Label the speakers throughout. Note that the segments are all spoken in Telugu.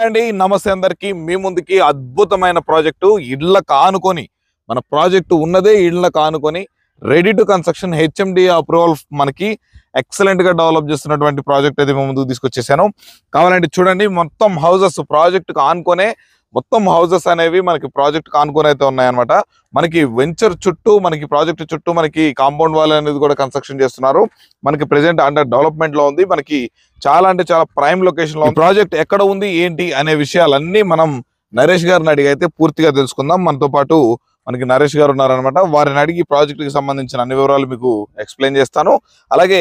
Speaker 1: అండి నమస్తే అందరికి మీ ముందుకి అద్భుతమైన ప్రాజెక్టు ఇళ్ళకు ఆనుకొని మన ప్రాజెక్టు ఉన్నదే ఇళ్ళకు ఆనుకొని ready to construction HMD approval మనకి ఎక్సలెంట్ గా డెవలప్ చేస్తున్నటువంటి ప్రాజెక్ట్ అయితే మేము ముందుకు తీసుకొచ్చేసాను. కావాలంటే చూడండి, మొత్తం హౌసెస్ ప్రాజెక్ట్ ఆనుకొనే మొత్తం హౌసెస్ అనేవి మనకి ప్రాజెక్ట్ ఆనుకొని అయితే ఉన్నాయన్నమాట. మనకి వెంచర్ చుట్టూ మనకి ప్రాజెక్ట్ చుట్టూ మనకి కాంపౌండ్ వాల్ అనేది కూడా కన్స్ట్రక్షన్ చేస్తున్నారు. మనకి ప్రెసెంట్ అండర్ డెవలప్మెంట్ లో ఉంది. మనకి చాలా అంటే చాలా ప్రైమ్ లొకేషన్ లో ప్రాజెక్ట్ ఎక్కడ ఉంది ఏంటి అనే విషయాలన్నీ మనం నరేష్ గారిని అడిగి అయితే పూర్తిగా తెలుసుకుందాం. మనతో పాటు మనకి నరేష్ గారు ఉన్నారనమాట. వారిని అడిగి ప్రాజెక్ట్ కి సంబంధించిన అన్ని వివరాలు మీకు ఎక్స్ప్లెయిన్ చేస్తాను. అలాగే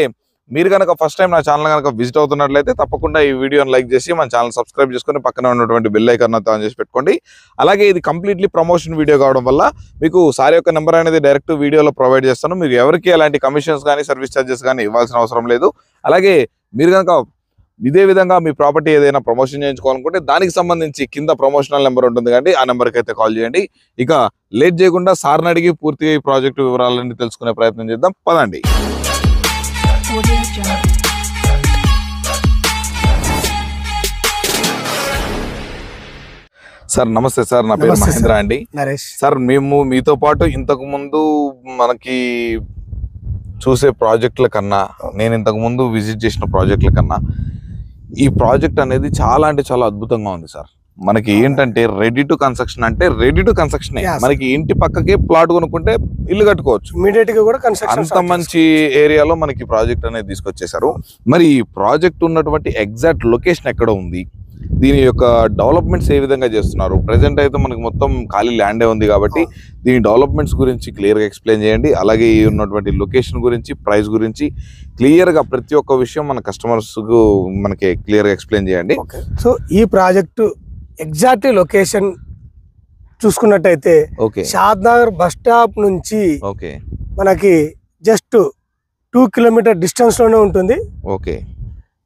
Speaker 1: మీరు కనుక ఫస్ట్ టైం నా ఛానల్ కనుక విజిట్ అవుతున్నట్లయితే తప్పకుండా ఈ వీడియోని లైక్ చేసి మన ఛానల్ సబ్స్క్రైబ్ చేసుకుని పక్కన ఉన్నటువంటి బెల్ ఐకాన్ ఆన్ చేసి పెట్టుకోండి. అలాగే ఇది కంప్లీట్లీ ప్రమోషన్ వీడియో కావడం వల్ల మీకు సార్ యొక్క నెంబర్ అనేది డైరెక్ట్ వీడియోలో ప్రొవైడ్ చేస్తాను. మీకు ఎవరికి ఎలాంటి కమిషన్స్ కానీ సర్వీస్ ఛార్జెస్ కానీ ఇవ్వాల్సిన అవసరం లేదు. అలాగే మీరు కనుక ఇదే విధంగా మీ ప్రాపర్టీ ఏదైనా ప్రమోషన్ చేయించుకోవాలనుకుంటే దానికి సంబంధించి కింద ప్రమోషనల్ నెంబర్ ఉంటుంది కండి, ఆ నెంబర్కి అయితే కాల్ చేయండి. ఇక లేట్ చేయకుండా సార్ని అడిగి పూర్తిగా ఈ ప్రాజెక్టు వివరాలన్నీ తెలుసుకునే ప్రయత్నం చేద్దాం. పదండి. సార్ నమస్తే సార్, నా పేరు మహేంద్ర అండి. సార్ మేము మీతో పాటు ఇంతకు ముందు మనకి చూసే ప్రాజెక్టుల కన్నా, నేను ఇంతకు ముందు విజిట్ చేసిన ప్రాజెక్టుల కన్నా ఈ ప్రాజెక్ట్ అనేది చాలా అంటే చాలా అద్భుతంగా ఉంది సార్. మనకి ఏంటంటే రెడీ టు కన్స్ట్రక్షన్ అంటే రెడీ టు కన్స్ట్రక్షన్. మనకి ఇంటి పక్కకే ప్లాట్ కొనుక్కుంటే ఇల్లు కట్టుకోవచ్చు ఇమీడియట్ గా కూడా. అంత మంచి ఏరియాలో మనకి ప్రాజెక్ట్ అనేది తీసుకొచ్చేసారు. మరి ఈ ప్రాజెక్ట్ ఉన్నటువంటి ఎగ్జాక్ట్ లొకేషన్ ఎక్కడ ఉంది, దీని యొక్క డెవలప్మెంట్స్ ఏ విధంగా చేస్తున్నారు, ప్రెసెంట్ అయితే మనకి మొత్తం ఖాళీ ల్యాండే ఉంది కాబట్టి దీని డెవలప్మెంట్స్ గురించి క్లియర్ గా ఎక్స్ప్లెయిన్ చేయండి. అలాగే ఈ ఉన్నటువంటి లొకేషన్ గురించి, ప్రైస్ గురించి క్లియర్ గా ప్రతి ఒక్క విషయం మన కస్టమర్స్ కు మనకి క్లియర్ గా ఎక్స్ప్లెయిన్ చేయండి.
Speaker 2: సో ఈ ప్రాజెక్టు ఎగ్జాక్ట్ లొకేషన్ చూసుకున్నట్టయితే షాద్నగర్ బస్ స్టాప్ నుంచి మనకి జస్ట్ 2 కిలోమీటర్ డిస్టెన్స్ లోనే ఉంటుంది.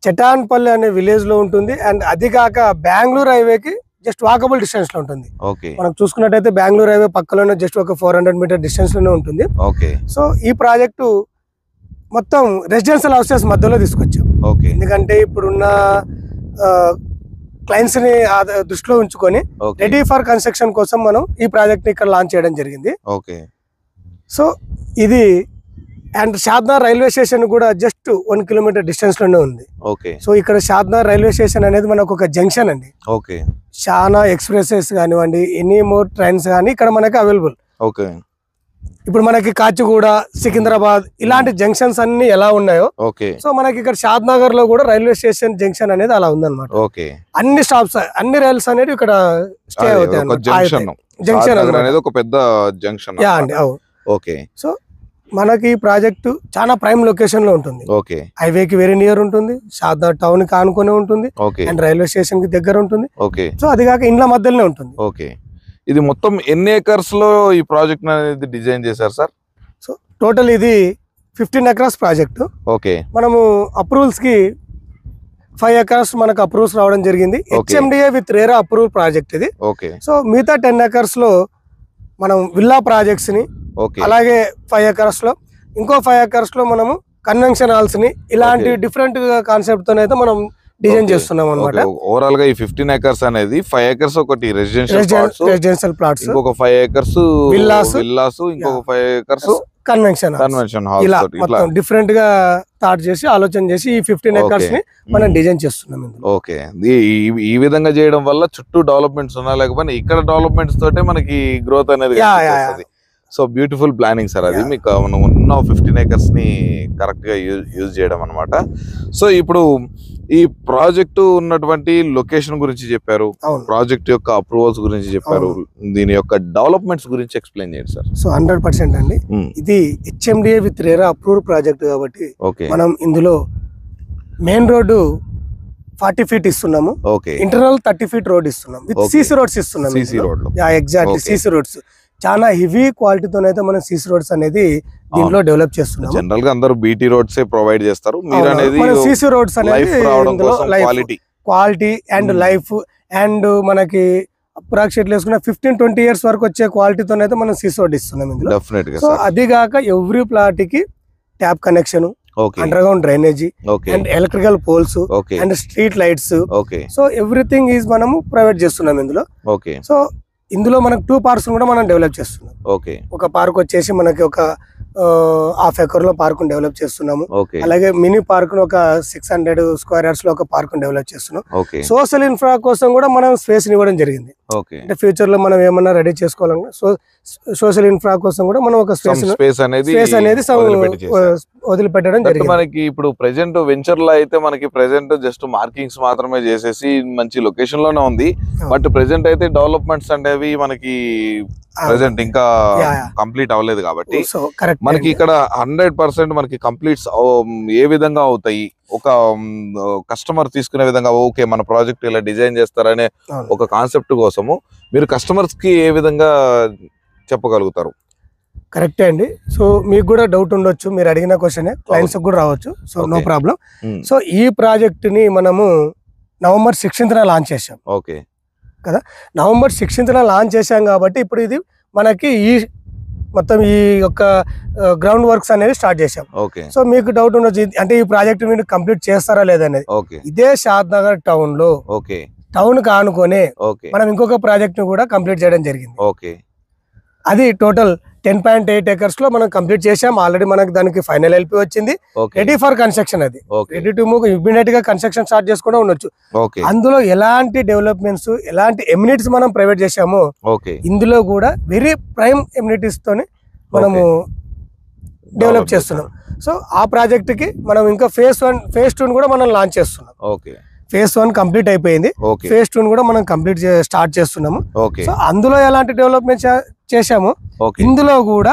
Speaker 2: చటాన్పల్లి అనే విలేజ్ లో ఉంటుంది. అండ్ అది కాక బెంగళూరు హైవేకి జస్ట్ వాకబుల్ డిస్టెన్స్ లో ఉంటుంది. మనం చూసుకున్నట్టయితే బెంగళూరు హైవే పక్కలోనే జస్ట్ ఒక 400 మీటర్ డిస్టెన్స్ లోనే ఉంటుంది. సో ఈ ప్రాజెక్టు మొత్తం రెసిడెన్షియల్ హౌసెస్ మధ్యలో తీసుకొచ్చాం. ఎందుకంటే ఇప్పుడున్న క్లయింట్స్ ని దృష్టిలో ఉంచుకొని రెడీ ఫర్ కన్స్ట్రక్షన్ కోసం మనం ఈ ప్రాజెక్ట్ ని ఇక్కడ లాంచ్ చేయడం జరిగింది. సో ఇది అండ్ షాద్నగర్ రైల్వే స్టేషన్ కూడా జస్ట్ 1 కిలోమీటర్ డిస్టెన్స్ లోనే ఉంది. సో ఇక్కడ షాద్నగర్ రైల్వే స్టేషన్ అనేది మనకు ఒక జంక్షన్ అండి. చాలా ఎక్స్ప్రెసెస్ కానివ్వండి, ఎనీ మోర్ ట్రైన్స్ కానీ ఇక్కడ మనకి అవైలబుల్. ఇప్పుడు మనకి కాచిగూడ, సికింద్రాబాద్ ఇలాంటి జంక్షన్స్ అన్ని ఎలా ఉన్నాయో సో మనకి ఇక్కడ షాద్నగర్ లో కూడా రైల్వే స్టేషన్ జంక్షన్ అనేది అలా ఉందన్నమాట. అన్ని స్టాప్స్, అన్ని రైల్స్ అనేది ఇక్కడ స్టే అవుతాయి. జంక్షన్
Speaker 1: అనేది ఒక పెద్ద జంక్షన్
Speaker 2: అండి. సో మనకి ప్రాజెక్టు చాలా ప్రైమ్ లొకేషన్ లో ఉంటుంది. హైవేకి వెరీ నియర్ ఉంటుంది, షాద్నగర్ టౌన్ కి ఆనుకునే ఉంటుంది, అండ్ రైల్వే స్టేషన్ కి దగ్గర ఉంటుంది. సో అది కాక ఇండ్ల మధ్యలోనే ఉంటుంది.
Speaker 1: ఇది మొత్తం ఎన్ని ఏకర్స్ లో ఈ ప్రాజెక్ట్ అనేది డిజైన్ చేశారు సార్?
Speaker 2: సో టోటల్ ఇది 15 ఎకరాస్ ప్రాజెక్టు. మనము అప్రూవల్స్ కి 5 ఎకర్స్ మనకు అప్రూవల్స్ రావడం జరిగింది. HMDA with RERA approval project ఇది. సో మిగతా 10 ఎకర్స్ లో మనం విల్లా ప్రాజెక్ట్స్ ని, అలాగే 5 ఎకర్స్ లో ఇంకో 5 ఎకర్స్ లో మనము కన్వెన్షన్ హాల్స్ ని, ఇలాంటి డిఫరెంట్ కాన్సెప్ట్ తో అయితే మనం డిజైన్ చేస్తున్నాం అన్నమాట.
Speaker 1: ఓవరాల్ గా ఈ 15 ఎకర్స్ అనేది 5 ఎకర్స్ ఒకటి రెసిడెన్షియల్ ప్లాట్స్, ఇంకొక 5 ఎకర్స్ విల్లాస్, ఇంకొక 5 ఎకర్స్ కన్వెన్షన్ హాల్స్. ఇలా మొత్తం డిఫరెంట్ గా స్టార్ట్ చేసి ఆలోచన చేసి ఈ 15 ఎకర్స్ ని మనం డిజైన్ చేస్తున్నాం. ఈ విధంగా చేయడం వల్ల చుట్టూ డెవలప్మెంట్స్ ఉన్నా లేకపోయినా ఇక్కడ డెవలప్మెంట్స్ తోటే మనకి గ్రోత్ అనేది. సో బ్యూటిఫుల్ ప్లానింగ్ సార్ అది. మీకు మనం ఉన్న 15 ఎకర్స్ ని కరెక్ట్ గా యూజ్ చేయడం అనమాట. సో ఇప్పుడు ఈ ప్రాజెక్టు ఉన్నటువంటి లొకేషన్ గురించి చెప్పారు, ప్రాజెక్ట్ యొక్క అప్రూవల్స్ గురించి చెప్పారు, దీని యొక్క డెవలప్మెంట్స్ గురించి ఎక్స్ప్లెయిన్ చేయండి సార్.
Speaker 2: సో 100% అండి, ఇది HMDA with RERA approved project కాబట్టి మనం ఇందులో మెయిన్ రోడ్డు 40 ఫీట్ ఇస్తున్నాము, ఇంటర్నల్ 30 ఫీట్ రోడ్ ఇస్తున్నాం, విత్ సీసీ రోడ్స్ ఇస్తున్నాం. ఎగ్జాక్ట్లీ సీసీ రోడ్స్ చాలా హెవీ క్వాలిటీతోనైతే మనం సీసీ రోడ్స్ అనేది దీంట్లో డెవలప్ చేస్తున్నాం.
Speaker 1: జనరల్ గా అందరూ బీటీ రోడ్స్ ప్రొవైడ్ చేస్తారు, మీరు అనేది
Speaker 2: సీసీ రోడ్స్ అనేది క్వాలిటీ అండ్ లైఫ్ అండ్ మనకి అప్రాక్సిమేట్లీ వేసుకున్న 15-20 ఇయర్స్ వరకు వచ్చే క్వాలిటీతోనైతే మనం సీసీ రోడ్ ఇస్తున్నాం ఇందులో. సో అది కాక ఎవ్రీ ప్లాట్ కి tap connection, underground drainage and electrical poles and street lights. So everything is మనము ప్రొవైడ్ చేస్తున్నాం ఇందులో. సో ఇందులో మనకు 2 పార్క్స్ కూడా మనం డెవలప్ చేస్తున్నాం. ఒక పార్క్ వచ్చేసి మనకి ఒక ½ ఎకర్ లో పార్క్ డెవలప్ చేస్తున్నాము. అలాగే మినీ పార్క్ ఒక 600 స్క్వేర్ యార్డ్స్ లో ఒక పార్క్ డెవలప్ చేస్తున్నాం. సోషల్ ఇన్ఫ్రా కోసం కూడా మనం స్పేస్ ఇవ్వడం జరిగింది. అంటే ఫ్యూచర్ లో మనం ఏమన్నా రెడీ చేసుకోవాలన్నా సోషల్ ఇన్ఫ్రా కోసం కూడా మనం ఒక స్పేస్ అనేది వదిలిపెట్టడం జరిగింది.
Speaker 1: మనకి ఇప్పుడు ప్రెసెంట్ వెంచర్ లో అయితే మనకి ప్రెసెంట్ జస్ట్ మార్కింగ్స్ మాత్రమే చేసేసి మంచి లొకేషన్ లోనే ఉంది. బట్ ప్రెసెంట్ అయితే డెవలప్మెంట్స్ అనేవి మనకి ప్రెసెంట్ ఇంకా కంప్లీట్ అవ్వలేదు కాబట్టి మనకి ఇక్కడ 100% మనకి కంప్లీట్స్ ఏ విధంగా అవుతాయి, ఒక కస్టమర్ తీసుకునే విధంగా ఓకే మన ప్రాజెక్ట్ ఇలా డిజైన్ చేస్తారనే ఒక కాన్సెప్ట్ కోసము మీరు కస్టమర్స్ కి ఏ విధంగా చెప్పగలుగుతారు?
Speaker 2: కరెక్టే అండి. సో మీకు కూడా డౌట్ ఉండొచ్చు, మీరు అడిగిన క్వశ్చన్ క్లయింట్స్ కూడా రావచ్చు. So no problem. సో ఈ ప్రాజెక్ట్ ని మనము November 16th లాంచ్ చేసాం కదా. November 16th లాంచ్ చేసాం కాబట్టి ఇప్పుడు ఇది మనకి ఈ మొత్తం ఈ యొక్క గ్రౌండ్ వర్క్స్ అనేది స్టార్ట్ చేసాం. సో మీకు డౌట్ ఉండొచ్చు అంటే ఈ ప్రాజెక్ట్ మీరు కంప్లీట్ చేస్తారా లేదనేది. ఇదే షాద్నగర్ టౌన్ లో టౌన్ కి ఆనుకొని మనం ఇంకొక ప్రాజెక్ట్ ని కూడా కంప్లీట్ చేయడం జరిగింది. అది టోటల్ 10.8 acres లో మనం కంప్లీట్ చేసాం. ఆల్రెడీ మనకి దానికి ఫైనల్ ఎల్పి వచ్చింది. Ready for construction. అది రెడీ టు మూవ్, ఇమ్మీడియట్ గా కన్స్ట్రక్షన్ స్టార్ట్ చేసుకుంటూ ఉండొచ్చు. అందులో ఎలాంటి డెవలప్మెంట్స్, ఎలాంటి ఎమ్యూనిటీస్ మనం ప్రైవేట్ చేసామో ఇందులో కూడా వెరీ ప్రైమ్ ఎమ్యూనిటీస్ తోని మనము డెవలప్ చేస్తున్నాం. సో ఆ ప్రాజెక్ట్ కి మనం ఇంకా phase 1 phase 2 కూడా మనం లాంచ్ చేస్తున్నాం. phase 1 కంప్లీట్ అయిపోయింది. phase 2 కూడా మనం కంప్లీట్ స్టార్ట్ చేస్తున్నాము. సో అందులో ఎలాంటి డెవలప్మెంట్ చేశాము ఇందులో కూడా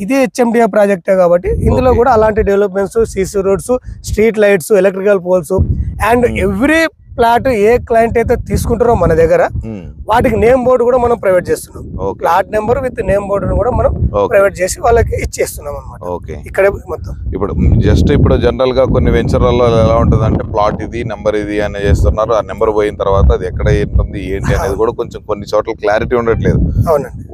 Speaker 2: ఇది HMDA ప్రాజెక్టే కాబట్టి ఇందులో కూడా అలాంటి developments, CC roads, street lights, electrical poles and every plot ఏ క్లయింట్ అయితే తీసుకుంటారో మన దగ్గర వాటికి నేమ్ బోర్డు కూడా మనం ప్రైవేట్ చేస్తున్నాం. Plot number with name board కూడా మనం ప్రైవేట్ చేసి వాళ్ళకి ఇచ్చేస్తున్నాం అన్నమాట. ఇక్కడ మొత్తం
Speaker 1: ఇప్పుడు జనరల్ గా కొన్ని వెంచర్లలో ఎలా ఉంటది అంటే ప్లాట్ ఇది నెంబర్ ఇది అని చేస్తున్నారు. ఆ నెంబర్ పోయిన తర్వాత అది ఎక్కడ ఉంటుంది ఏంటి అనేది కూడా కొంచెం కొన్ని చోట్ల క్లారిటీ ఉండట్లేదు.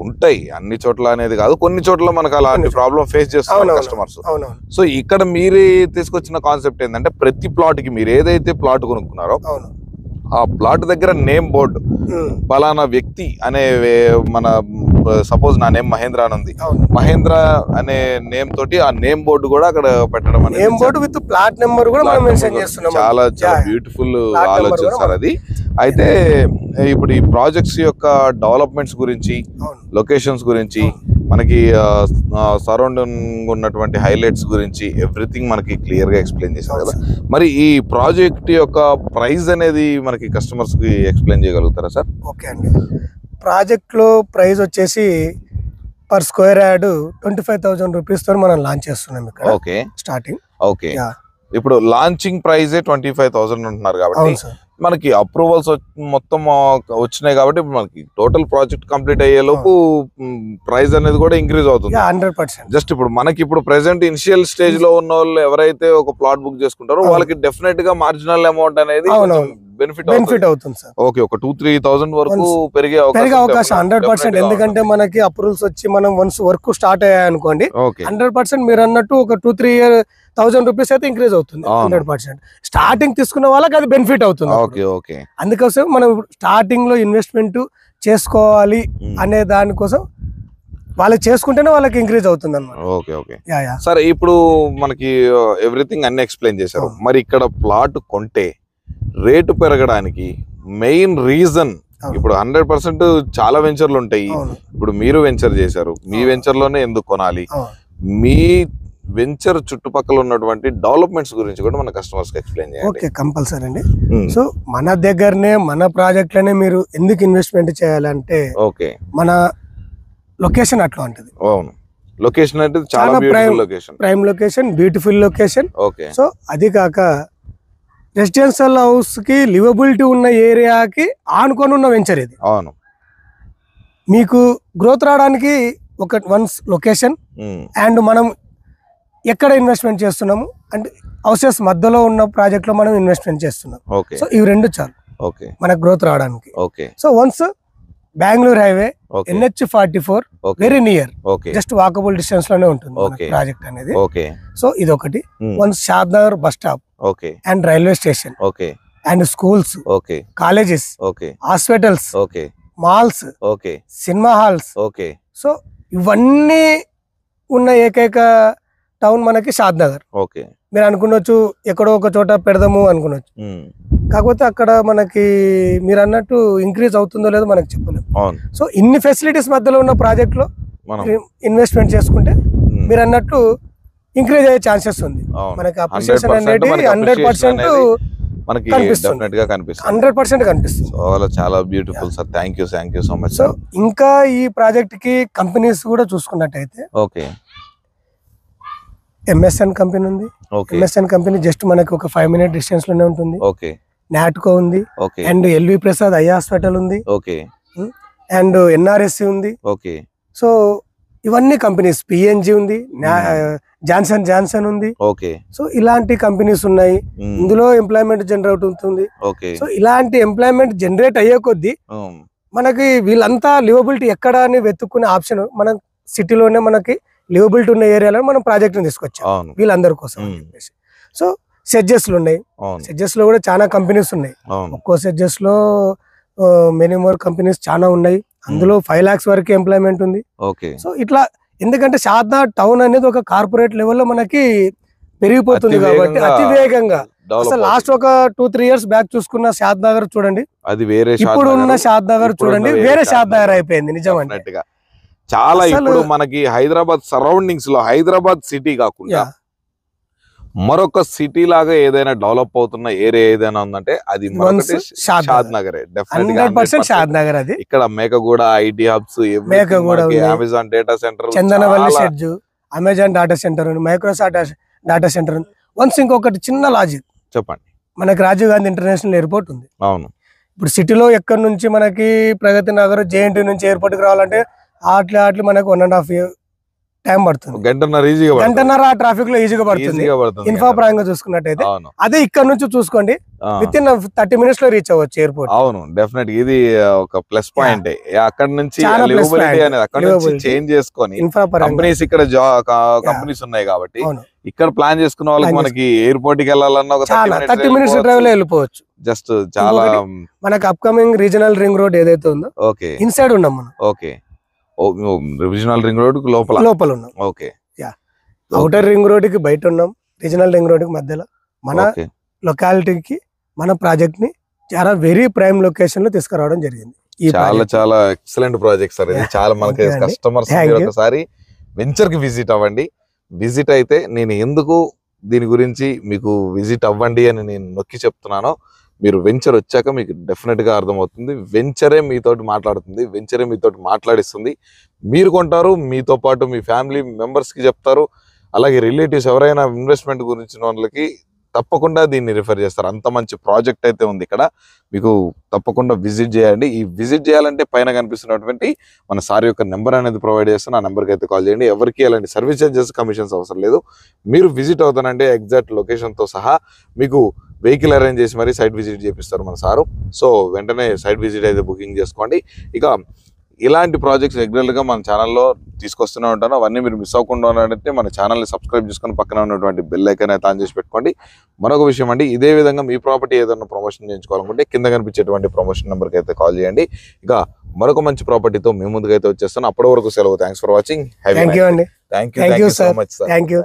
Speaker 1: ఉంటాయి అన్ని చోట్ల అనేది కాదు, కొన్ని చోట్ల మనకు అలాంటి ప్రాబ్లం ఫేస్ చేస్తున్నారు కస్టమర్స్. సో ఇక్కడ మీరే తీసుకొచ్చిన కాన్సెప్ట్ ఏంటంటే ప్రతి ప్లాట్ కి మీరు ఏదైతే ప్లాట్ కొనుక్కున్నారో ఆ ప్లాట్ దగ్గర నేమ్ బోర్డు పలానా వ్యక్తి అనే మన సపోజ్ నా నేమ్ మహేంద్ర అని ఉంది, మహేంద్ర అనే నేమ్ తోటి ఆ నేమ్ బోర్డు కూడా అక్కడ పెట్టడం అనేది
Speaker 2: name board with plot number కూడా మనం మెన్షన్ చేస్తున్నాం.
Speaker 1: చాలా చాలా బ్యూటిఫుల్ ఆలోచన సార్ అది. అయితే ఇప్పుడు ఈ ప్రాజెక్ట్స్ యొక్క డెవలప్మెంట్స్ గురించి, లొకేషన్స్ గురించి, మనకి సరౌండింగ్ ఉన్నటువంటి హైలైట్స్ గురించి ఎవ్రీథింగ్ మనకి క్లియర్ గా ఎక్స్ప్లెయిన్ చేశారు కదా. మరి ఈ ప్రాజెక్ట్ యొక్క ప్రైస్ అనేది మనకి కస్టమర్స్ కి ఎక్స్ప్లెయిన్ చేయగలుగుతారా సార్?
Speaker 2: ఓకే అండి. ప్రాజెక్ట్ లో ప్రైస్ వచ్చేసి పర్ స్క్వేర్ యార్డ్ 25,000 రూపీస్ తో మనం లాంచ్ చేస్తున్నాం ఇక్కడ స్టార్టింగ్.
Speaker 1: ఇప్పుడు లాంచింగ్ ప్రైస్ 25,000 అంటున్నారు కాబట్టి మనకి అప్రూవల్స్ మొత్తం వచ్చినాయి కాబట్టి మనకి టోటల్ ప్రాజెక్ట్ కంప్లీట్ అయ్యే లోపు ప్రైస్ అనేది కూడా ఇంక్రీజ్ అవుతుంది
Speaker 2: 100%.
Speaker 1: జస్ట్ ఇప్పుడు మనకి ఇప్పుడు ప్రెసెంట్ ఇనిషియల్ స్టేజ్ లో ఉన్న వాళ్ళు ఎవరైతే ఒక ప్లాట్ బుక్ చేసుకుంటారో వాళ్ళకి డెఫినెట్ గా మార్జినల్ అమౌంట్ అనేది బెనిఫిట్ అవుతుంది సార్. ఓకే, ఒక 2-3,000 వరకు పెరిగే
Speaker 2: అవకాశం 100%. ఎందుకంటే మనకి అప్రూవల్స్ వచ్చి మనం వన్స్ వర్క్ స్టార్ట్ అయ్యాయనుకోండి 100% మీరు అన్నట్టు ఒక 2-3,000 రూపీస్ అయితే ఇంక్రీజ్ అవుతుంది 100%. స్టార్టింగ్ తీసుకున్న వాళ్ళకి అది బెనిఫిట్ అవుతుంది. అందుకోసం మనం స్టార్టింగ్ లో ఇన్వెస్ట్మెంట్ చేసుకోవాలి అనే దానికోసం వాళ్ళకి చేసుకుంటేనే వాళ్ళకి ఇంక్రీజ్ అవుతుంది అన్నమాట.
Speaker 1: సరే, ఇప్పుడు మనకి ఎవ్రీథింగ్ అన్ని ఎక్స్ప్లెయిన్ చేశారు. మరి ఇక్కడ ప్లాట్ కొంటే రేటు పెరగడానికి మెయిన్ రీజన్ ఇప్పుడు 100% చాలా వెంచర్లు ఉంటాయి. ఇప్పుడు మీరు వెంచర్ చేశారు, మీ వెంచర్ లోనే ఎందుకు కొనాలి? మీ వెంచర్ చుట్టుపక్కల ఉన్నటువంటి డెవలప్మెంట్స్ గురించి కూడా మన కస్టమర్స్ కి ఎక్స్ప్లెయిన్ చేయండి.
Speaker 2: ఓకే, కంపల్సరీ అండి. సో మన దగ్గరనే మన ప్రాజెక్ట్ లోనే మీరు ఎందుకు ఇన్వెస్ట్మెంట్ చేయాలంటే మన లొకేషన్ అట్లా ఉంటుంది.
Speaker 1: అవును, లొకేషన్ అంటే చాలా
Speaker 2: prime location, beautiful location. So అది కాక రెసిడెన్షియల్ హౌస్ కి లివబిలిటీ ఉన్న ఏరియాకి ఆనుకొని ఉన్న వెంచర్ ఇది.
Speaker 1: అవును,
Speaker 2: మీకు గ్రోత్ రావడానికి ఒక వన్స్ లొకేషన్ అండ్ మనం ఎక్కడ ఇన్వెస్ట్మెంట్ చేస్తున్నాము అంటే హౌసెస్ మధ్యలో ఉన్న ప్రాజెక్ట్ లో మనం ఇన్వెస్ట్మెంట్ చేస్తున్నాం. సో ఇవి రెండు చాలు మనకు గ్రోత్ రావడానికి. So once Bengaluru highway
Speaker 1: okay
Speaker 2: NH44
Speaker 1: okay
Speaker 2: very near,
Speaker 1: okay
Speaker 2: just walkable distance లోనే ఉంటుంది
Speaker 1: Okay.
Speaker 2: ప్రాజెక్ట్ అనేది.
Speaker 1: ఓకే
Speaker 2: సో ఇది ఒకటి.
Speaker 1: Hmm.
Speaker 2: One Shadnagar bus stop
Speaker 1: okay
Speaker 2: and railway station
Speaker 1: okay
Speaker 2: and schools,
Speaker 1: okay
Speaker 2: colleges,
Speaker 1: okay
Speaker 2: hospitals,
Speaker 1: okay
Speaker 2: malls,
Speaker 1: okay
Speaker 2: cinema halls.
Speaker 1: Okay
Speaker 2: so ఇవన్నీ ఉన్న ఏకైక టౌన్ మనకి షాద్నగర్.
Speaker 1: ఓకే
Speaker 2: మీరు అనుకున్నచ్చు ఎక్కడో ఒక చోట పెడదాము అనుకున్నచ్చు, కాకపోతే అక్కడ మనకి మీరు అన్నట్టు ఇంక్రీజ్ అవుతుందో లేదో మనకి చెప్పలేము.
Speaker 1: అవును
Speaker 2: సో ఇన్ని ఫెసిలిటీస్ మధ్యలో ఉన్న ప్రాజెక్ట్ లో
Speaker 1: మనం
Speaker 2: ఇన్వెస్ట్మెంట్ చేసుకుంటే మీరు అన్నట్టు ఇంక్రీజ్ అయ్యే ఛాన్సెస్ ఉంది.
Speaker 1: అవును.
Speaker 2: మనకి అప్రిషియేషన్
Speaker 1: 100%
Speaker 2: అనేది
Speaker 1: మనకి
Speaker 2: 100%
Speaker 1: appreciation మనకి
Speaker 2: కనిపిస్తుంది.
Speaker 1: డెఫినెట్ గా కనిపిస్తుంది.
Speaker 2: 100% కనిపిస్తుంది.
Speaker 1: సో చాలా beautiful sir. Thank you so much
Speaker 2: so
Speaker 1: sir.
Speaker 2: ఇంకా ఈ ప్రాజెక్ట్ కి కంపెనీస్ కూడా చూసుకున్నట్టయితే
Speaker 1: ఓకే
Speaker 2: MSN కంపెనీ ఉంది.
Speaker 1: ఓకే
Speaker 2: MSN కంపెనీ జస్ట్ మనకి ఒక 5 minute డిస్టెన్స్ లోనే ఉంటుంది.
Speaker 1: ఓకే
Speaker 2: నాట్కో ఉంది
Speaker 1: okay
Speaker 2: and LV Prasad eye hospital ఉంది
Speaker 1: ఓకే
Speaker 2: అండ్ NRSC ఉంది.
Speaker 1: ఓకే
Speaker 2: సో ఇవన్నీ కంపెనీస్, PNG ఉంది, జాన్సన్ ఉంది.
Speaker 1: ఓకే
Speaker 2: సో ఇలాంటి కంపెనీస్ ఉన్నాయి. ఇందులో ఎంప్లాయ్మెంట్ జనరేట్ అవుతుంది.
Speaker 1: ఓకే
Speaker 2: సో ఇలాంటి ఎంప్లాయ్మెంట్ జనరేట్ అయ్యే కొద్దీ మనకి వీళ్ళంతా లివబిలిటీ ఎక్కడ అని వెతుక్కునే ఆప్షన్ మనం సిటీలోనే మనకి లివబిలిటీ ఉన్న ఏరియాలో మనం ప్రాజెక్ట్ తీసుకొచ్చాం
Speaker 1: అవును
Speaker 2: వీళ్ళందరి కోసం అని చెప్పేసి. సో సెడ్జెస్లు ఉన్నాయి.
Speaker 1: అవును
Speaker 2: సెడ్జెస్ లో కూడా చాలా కంపెనీస్ ఉన్నాయి.
Speaker 1: అవును
Speaker 2: ఒక్కో సెడ్జెస్ లో మెనీ మోర్ కంపెనీస్ చాలా ఉన్నాయి. అందులో 5 lakhs వరకు ఎంప్లాయ్మెంట్ ఉంది.
Speaker 1: ఓకే
Speaker 2: సో ఇట్లా ఎందుకంటే షాద్నగర్ టౌన్ అనేది ఒక కార్పొరేట్ లెవెల్లో మనకి పెరిగిపోతుంది కాబట్టి అతి వేగంగా. అసలు లాస్ట్ ఒక 2-3 years బ్యాక్ చూసుకున్న షాద్నగర్ చూడండి,
Speaker 1: అది వేరే
Speaker 2: ఇప్పుడు ఉన్న షాద్నగర్ చూడండి, వేరే షాద్నగర్ అయిపోయింది నిజమంటే.
Speaker 1: Definitely గా. చాలా
Speaker 2: అసలు-
Speaker 1: ఇప్పుడు మనకి హైదరాబాద్ సరౌండింగ్స్ లో హైదరాబాద్ సిటీ కాకుండా మరొక సిటీ లాగా ఏదైనా డెవలప్ అవుతున్న ఏరియా ఏదైనా ఉందంటే అది మరొకటి షాద్ నగరే.
Speaker 2: 100% షాద్నగర్ అది.
Speaker 1: ఇక్కడ మేకగూడ ఐటీ హబ్స్,
Speaker 2: మేకగూడ ఉంది,
Speaker 1: అమెజాన్ డేటా సెంటర్,
Speaker 2: చందనవల్లి షెడ్జ్, అమెజాన్ డాటా సెంటర్ ఉంది, మైక్రోసాఫ్ట్ డాటా సెంటర్ ఉంది. వన్స్ ఇంకొకటి చిన్న లాజిక్
Speaker 1: చెప్పండి.
Speaker 2: మనకి రాజీవ్ గాంధీ ఇంటర్నేషనల్ ఎయిర్పోర్ట్ ఉంది.
Speaker 1: అవును
Speaker 2: ఇప్పుడు సిటీలో ఎక్కడి నుంచి మనకి ప్రగతి నగర్ JNT నుంచి ఎయిర్పోర్ట్ కి రావాలంటే అట్లా మనకు 1.5 year టైం పడుతుంది. గంటన్నర ట్రాఫిక్ లో ఈజీగా పడుతుంది ఇన్ఫా పరంగా చూసుకున్నట్టయితే. అదే ఇక్కడ నుంచి చూసుకోండి, విత్ ఇన్ 30 minutes లో రీచ్ అవ్వచ్చు ఎయిర్పోర్ట్.
Speaker 1: అవును డెఫినెట్ ఇది ఒక ప్లస్ పాయింట్. అక్కడ నుంచి
Speaker 2: చాలా plus
Speaker 1: లివబిలిటీ
Speaker 2: point.
Speaker 1: అనేది అక్కడ నుంచి చేంజ్ చేసుకొని
Speaker 2: ఇన్ఫా పరంగా
Speaker 1: కంపెనీస్ ఇక్కడ కంపెనీస్ ఉన్నాయి కాబట్టి
Speaker 2: అవును.
Speaker 1: ఇక్కడ ప్లాన్ చేసుకున్న వాళ్ళకి మనకి ఎయిర్పోర్ట్ కి వెళ్ళాలన్నా ఒక
Speaker 2: చాలా 30 minutes డ్రైవ్ లో వెళ్ళిపోవచ్చు.
Speaker 1: జస్ట్ చాలా
Speaker 2: మనకి అప్కమింగ్ రీజనల్ రింగ్ రోడ్ ఏదైతే ఉందో
Speaker 1: ఓకే
Speaker 2: ఇన్సైడ్ ఉన్నాం మనం.
Speaker 1: ఓకే రీజనల్ రింగ్ రోడ్ లోపల
Speaker 2: ఉన్నాం.
Speaker 1: ఓకే
Speaker 2: అవుటర్ రింగ్ రోడ్ కి బయట ఉన్నాం, రీజనల్ రింగ్ రోడ్ కి మధ్యలో మన
Speaker 1: ఓకే
Speaker 2: లొకాలిటీకి మన ప్రాజెక్ట్ ని చాలా వెరీ ప్రైమ్ లొకేషన్ లో తీసుకురావడం జరిగింది. ఈ
Speaker 1: చాలా ఎక్సలెంట్ ప్రాజెక్ట్ సార్ ఇది. చాలా మనకి
Speaker 2: Okay అండి.
Speaker 1: Customers
Speaker 2: Thank you.
Speaker 1: ఒకసారి వెంచర్ కి విజిట్ అవ్వండి. విజిట్ అయితే నేను ఎందుకు దీని గురించి మీకు విజిట్ అవ్వండి అని నేను నొక్కి చెప్తున్నానో మీరు వెంచర్ వచ్చాక మీకు డెఫినెట్ గా అర్థమవుతుంది. వెంచరే మీతోటి మాట్లాడుతుంది, వెంచరే మీతోటి మాట్లాడిస్తుంది. మీరు కొంటారు, మీతో పాటు మీ ఫ్యామిలీ మెంబర్స్ కి చెప్తారు. అలాగే రిలేటివ్స్ ఎవరైనా ఇన్వెస్ట్మెంట్ గురించి వాళ్ళకి తప్పకుండా దీన్ని రిఫర్ చేస్తారు. అంత మంచి ప్రాజెక్ట్ అయితే ఉంది ఇక్కడ. మీకు తప్పకుండా విజిట్ చేయండి. ఈ విజిట్ చేయాలంటే పైన కనిపిస్తున్నటువంటి మన సార్ యొక్క నెంబర్ అనేది ప్రొవైడ్ చేస్తాను. ఆ నెంబర్కి అయితే కాల్ చేయండి. ఎవరికి అలాంటి సర్వీస్ చార్జెస్, కమిషన్స్ అవసరం లేదు. మీరు విజిట్ అవుతానంటే ఎగ్జాక్ట్ లొకేషన్తో సహా మీకు వెహికల్ అరేంజ్ చేసి మరీ సైట్ విజిట్ చేపిస్తారు మన సారు. సో వెంటనే సైట్ విజిట్ అయితే బుకింగ్ చేసుకోండి. ఇక ఇలాంటి ప్రాజెక్ట్స్ రెగ్యులర్గా మన ఛానల్లో తీసుకొస్తూనే ఉంటాను. అవన్నీ మీరు మిస్ అవ్వకుండా ఉన్నారంటే మన ఛానల్ని సబ్స్క్రైబ్ చేసుకొని పక్కన ఉన్నటువంటి బెల్ ఐకాన్ అయితే ఆన్ చేసి పెట్టుకోండి. మరొక విషయం అండి, ఇదే విధంగా మీ ప్రాపర్టీ ఏదైనా ప్రమోషన్ చేయించుకోవాలనుకుంటే కింద కనిపించేటువంటి ప్రమోషన్ నెంబర్కి అయితే కాల్ చేయండి. ఇక మరొక మంచి ప్రాపర్టీతో మీ ముందుకైతే వచ్చేస్తాను. అప్పటి వరకు సెలవు. Thanks for watching.
Speaker 2: Thank you అండి.
Speaker 1: Thank you so much sir.
Speaker 2: Thank you.